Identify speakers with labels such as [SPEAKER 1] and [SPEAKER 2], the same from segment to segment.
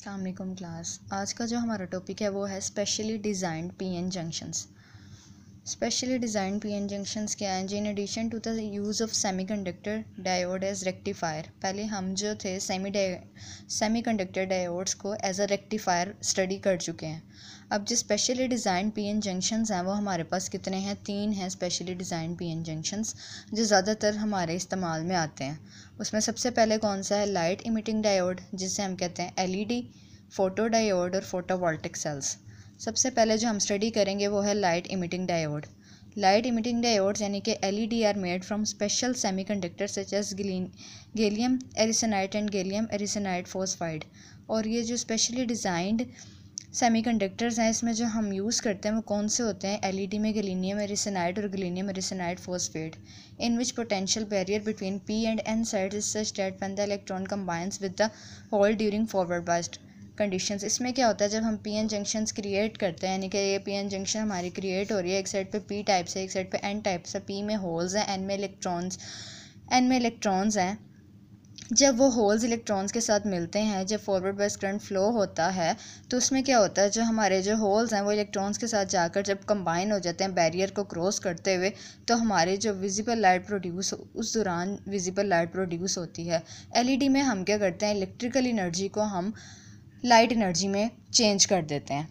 [SPEAKER 1] अस्सलाम वालेकुम क्लास। आज का जो हमारा टॉपिक है वो है specially designed PN junctions. Specially designed PN junctions क्या हैं? In addition to the use of semiconductor diode as rectifier. पहले हम जो थे सेमीकंडक्टर डायोड्स को एज अ रेक्टिफायर स्टडी कर चुके हैं। अब जो स्पेशली डिज़ाइंड पीएन जंक्शंस हैं वो हमारे पास कितने हैं? 3 हैं स्पेशली डिज़ाइंड पीएन जंक्शंस जो ज़्यादातर हमारे इस्तेमाल में आते हैं। उसमें सबसे पहले कौन सा है? लाइट इमिटिंग डायोड, जिसे हम कहते हैं एलईडी, फोटो डायोड और फोटोवोल्टिक सेल्स। सबसे पहले जो हम स्टडी करेंगे वो है light emitting diode. Light emitting diodes यानी कि LED are made from special semiconductor such as gallium arsenide and gallium arsenide phosphide. और ये जो स्पेशली डिज़ाइंड सेमीकंडक्टर्स हैं इसमें जो हम यूज़ करते हैं वो कौन से होते हैं? एलईडी में गैलियम एरिसेनाइड और gallium arsenide phosphate, in which potential barrier between p and n side is such that when the electron combines with the hole during forward biased conditions. इसमें क्या होता है, जब हम पी एन जंक्शंस क्रिएट करते हैं, यानी कि ये पी एन जंक्शन हमारी क्रिएट हो रही है, एक साइड पे पी टाइप से, एक साइड पे एन टाइप से, पी में होल्स हैं, एन में इलेक्ट्रॉन्स हैं। जब वो होल्स इलेक्ट्रॉन्स के साथ मिलते हैं, जब फॉरवर्ड बायस करंट फ्लो होता है, तो उसमें क्या होता है, जो हमारे जो होल्स हैं वो इलेक्ट्रॉन्स के साथ जाकर जब कंबाइन हो जाते हैं बैरियर को क्रॉस करते हुए, तो हमारे जो विजिबल लाइट प्रोड्यूस उस दौरान विजिबल लाइट प्रोड्यूस होती है। एलईडी में हम क्या करते हैं, इलेक्ट्रिकल एनर्जी को हम लाइट एनर्जी में चेंज कर देते हैं।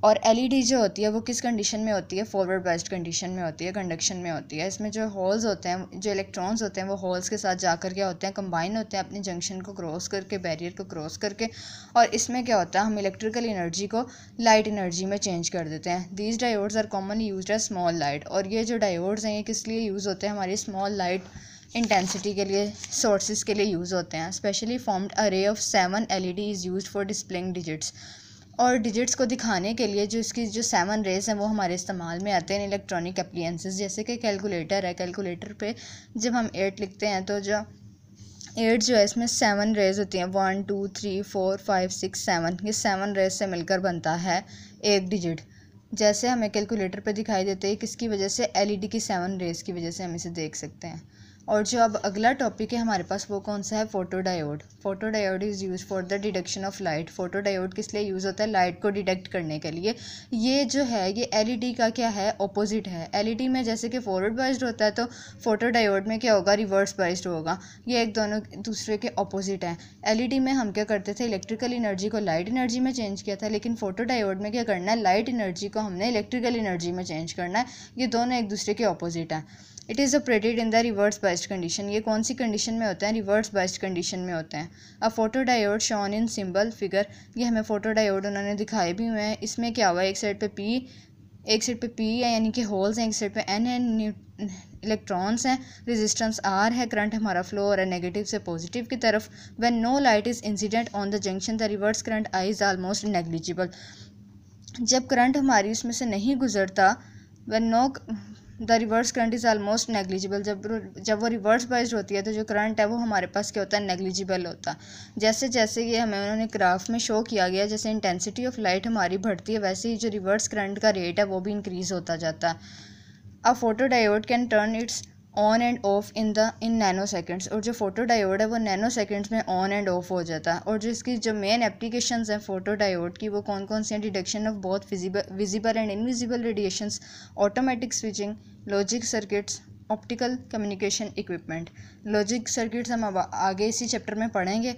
[SPEAKER 1] और एलईडी जो होती है वो किस कंडीशन में होती है? फॉरवर्ड बायस्ड कंडीशन में होती है, कंडक्शन में होती है। इसमें जो होल्स होते हैं, जो इलेक्ट्रॉन्स होते हैं, वो होल्स के साथ जाकर क्या होते हैं? कंबाइन होते हैं अपने जंक्शन को क्रॉस करके, बैरियर को क्रॉस करके। और इसमें क्या होता है, हम इलेक्ट्रिकल एनर्जी को लाइट एनर्जी में चेंज कर देते हैं। These diodes are commonly used as small light. और ये जो डायोड्स हैं ये किस लिए यूज़ होते हैं? हमारी स्मॉल लाइट इंटेंसिटी के लिए, सोर्सेज के लिए यूज़ होते हैं। स्पेशली फॉर्म्ड अरे of 7 LED is used for displaying digits. और डिजिट्स को दिखाने के लिए जो इसकी जो 7 रेज़ हैं वो हमारे इस्तेमाल में आते हैं इलेक्ट्रॉनिक एप्लियंसेस, जैसे कि कैलकुलेटर है। कैलकुलेटर पे जब हम 8 लिखते हैं तो जो 8 जो है इसमें 7 रेज़ होती हैं, 1 2 3 4 5 6 7। ये 7 रेज़ से मिलकर बनता है एक डिजिट। जैसे हमें कैलकुलेटर पे दिखाई देते हैं, किसकी वजह से? एलईडी की 7 रेज़ की वजह से हम इसे देख सकते हैं। और जो अब अगला टॉपिक है हमारे पास वो कौन सा है? Photo diode. Photo diode is use for the deduction of light. Photo diode किस लिए यूज़ होता है? लाइट को डिटेक्ट करने के लिए। ये जो है ये एलईडी का क्या है? ऑपोजिट है। एलईडी में जैसे कि फॉरवर्ड बायस्ड होता है, तो फोटो डायोड में क्या होगा? रिवर्स बायस्ड होगा। ये एक दोनों दूसरे के ऑपोजिट हैं। एलईडी में हम क्या करते थे? इलेक्ट्रिकल एनर्जी को लाइट एनर्जी में चेंज किया था, लेकिन फोटो डायोड में क्या करना है? लाइट एनर्जी को हमने इलेक्ट्रिकल एनर्जी में चेंज करना है। ये दोनों एक दूसरे के ऑपोजिट हैं। It is operated in the reverse biased condition. ये कौन सी कंडीशन में होते हैं? रिवर्स बायस्ड कंडीशन में होते हैं। अब फोटो डायोड शॉन इन सिंबल फिगर, ये हमें फोटो डायोड उन्होंने दिखाए भी हुए हैं। इसमें क्या हुआ है, एक साइड पे पी है यानी कि होल्स हैं, एक साइड पे एन है, इलेक्ट्रॉन्स हैं, रेजिस्टेंस आर है, करंट हमारा फ्लो हो रहा है नेगेटिव से पॉजिटिव की तरफ। When no light is incident on the junction the reverse current I is almost negligible. जब करंट हमारी उसमें से नहीं गुजरता, when no the reverse current is almost negligible, जब वो रिवर्स बाइज्ड होती है तो जो करंट है वो हमारे पास क्या होता है? नेग्लिजिबल होता है। जैसे जैसे ये हमें उन्होंने ग्राफ में शो किया गया, जैसे इंटेंसिटी ऑफ लाइट हमारी बढ़ती है, वैसे ही जो रिवर्स करंट का रेट है वो भी इंक्रीज़ होता जाता है। A photo diode can turn its on and off in nanoseconds. और जो फोटो डायोड है वो नैनो सेकेंड्स में ऑन एंड ऑफ हो जाता है। और जो इसकी जो मेन एप्लीकेशंस हैं फोटो डायोड की वो कौन कौन सी हैं? Detection of both visible and invisible radiations, automatic switching, logic circuits, optical communication equipment. Logic circuits हम अब आगे इसी चैप्टर में पढ़ेंगे।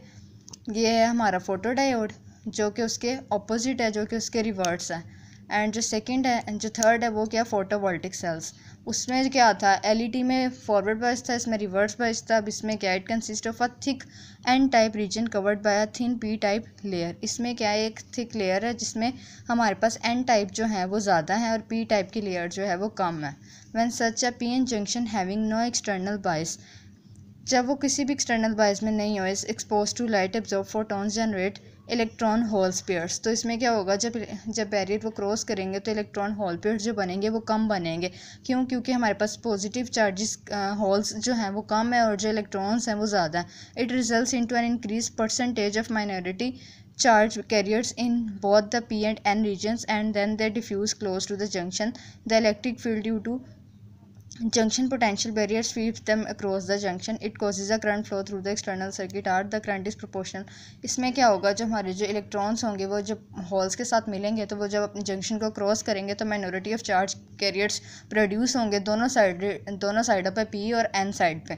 [SPEAKER 1] ये है हमारा फोटो डायोड जो कि उसके ऑपोजिट है, जो कि उसके रिवर्स है। एंड जो सेकंड है एंड जो थर्ड है वो क्या? Photovoltaic sales. उसमें क्या था? एलईडी में फॉरवर्ड बायस था, इसमें रिवर्स बायस था। अब इसमें क्या? It consist of a thick N type region covered by a thin P type layer. इसमें क्या है? एक थिक लेयर है जिसमें हमारे पास एन टाइप जो है वो ज़्यादा है और पी टाइप की लेयर जो है वो कम है। When such a P N junction having no external bias, जब वो किसी भी एक्सटर्नल बायस में नहीं हो, is expose to light absorb photons generate electron hole pairs. तो इसमें क्या होगा? जब बैरियर को क्रॉस करेंगे तो इलेक्ट्रॉन होल पेयर्स जो बनेंगे वो कम बनेंगे। क्यों? क्योंकि हमारे पास पॉजिटिव चार्जेस होल्स जो हैं वो कम है और जो इलेक्ट्रॉन्स हैं वो ज़्यादा हैं। It results into an increase percentage of minority charge carriers in both the p and n regions, and then they diffuse close to the junction. The electric field due to Junction potential barrier sweeps them across the junction. It causes a current flow through the external circuit R. The current is proportional. इसमें क्या होगा, जो हमारे जो electrons होंगे वो जब holes के साथ मिलेंगे तो वो जब अपने जंक्शन को क्रॉस करेंगे तो minority of charge carriers produce होंगे दोनों साइडों पे पी और एन साइड पे।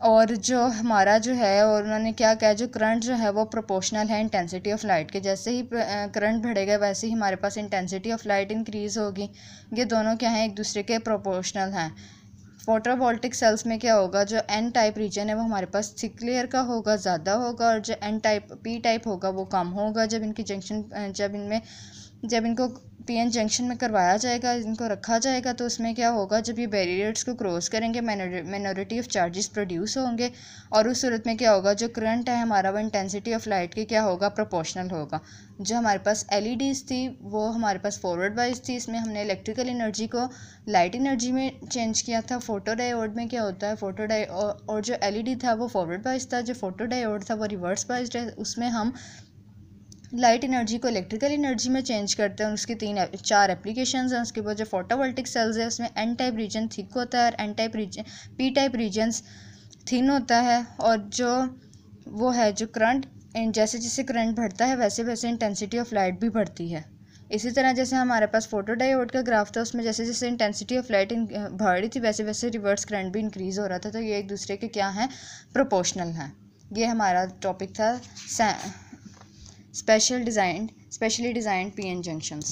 [SPEAKER 1] और जो हमारा जो है, और उन्होंने क्या कहा, जो करंट जो है वो प्रोपोर्शनल है इंटेंसिटी ऑफ लाइट के। जैसे ही करंट बढ़ेगा वैसे ही हमारे पास इंटेंसिटी ऑफ लाइट इंक्रीज़ होगी। ये दोनों क्या हैं, एक दूसरे के प्रोपोर्शनल हैं। फोटोवोल्टिक सेल्स में क्या होगा, जो एन टाइप रीजन है वो हमारे पास थिक लेयर का होगा, ज़्यादा होगा, और जो एन टाइप पी टाइप होगा वो कम होगा। जब इनकी जंक्शन जब इनको पीएन जंक्शन में करवाया जाएगा, इनको रखा जाएगा, तो उसमें क्या होगा, जब ये बैरियर्स को क्रॉस करेंगे माइनॉरिटी ऑफ चार्जेस प्रोड्यूस होंगे, और उस सूरत में क्या होगा, जो करंट है हमारा वो इंटेंसिटी ऑफ लाइट की क्या होगा, प्रोपोर्शनल होगा। जो हमारे पास एलईडीज़ थी वो हमारे पास फॉरवर्ड वाइज थी। इसमें हमने इलेक्ट्रिकल एनर्जी को लाइट एनर्जी में चेंज किया था। फोटो डायोड में क्या होता है, और जो एलईडी था वो फॉरवर्ड वाइज था, जो फोटो डायोड था वो रिवर्स वाइज है। उसमें हम लाइट एनर्जी को इलेक्ट्रिकल एनर्जी में चेंज करते हैं। उसकी 4 एप्लीकेशंस हैं। उसके बाद जो फोटोवोल्टिक सेल्स है उसमें एन टाइप रीजन थिक होता है और N type region P type regions thin होता है। और जो वो है, जो करंट जैसे जैसे करंट बढ़ता है वैसे वैसे इंटेंसिटी ऑफ लाइट भी बढ़ती है। इसी तरह जैसे हमारे पास फोटो डायोड का ग्राफ था, उसमें जैसे जैसे इंटेंसिटी ऑफ लाइट बढ़ रही थी वैसे वैसे रिवर्स करंट भी इंक्रीज़ हो रहा था। तो ये एक दूसरे के क्या हैं, प्रोपोर्शनल हैं। ये हमारा टॉपिक था specially designed PN junctions.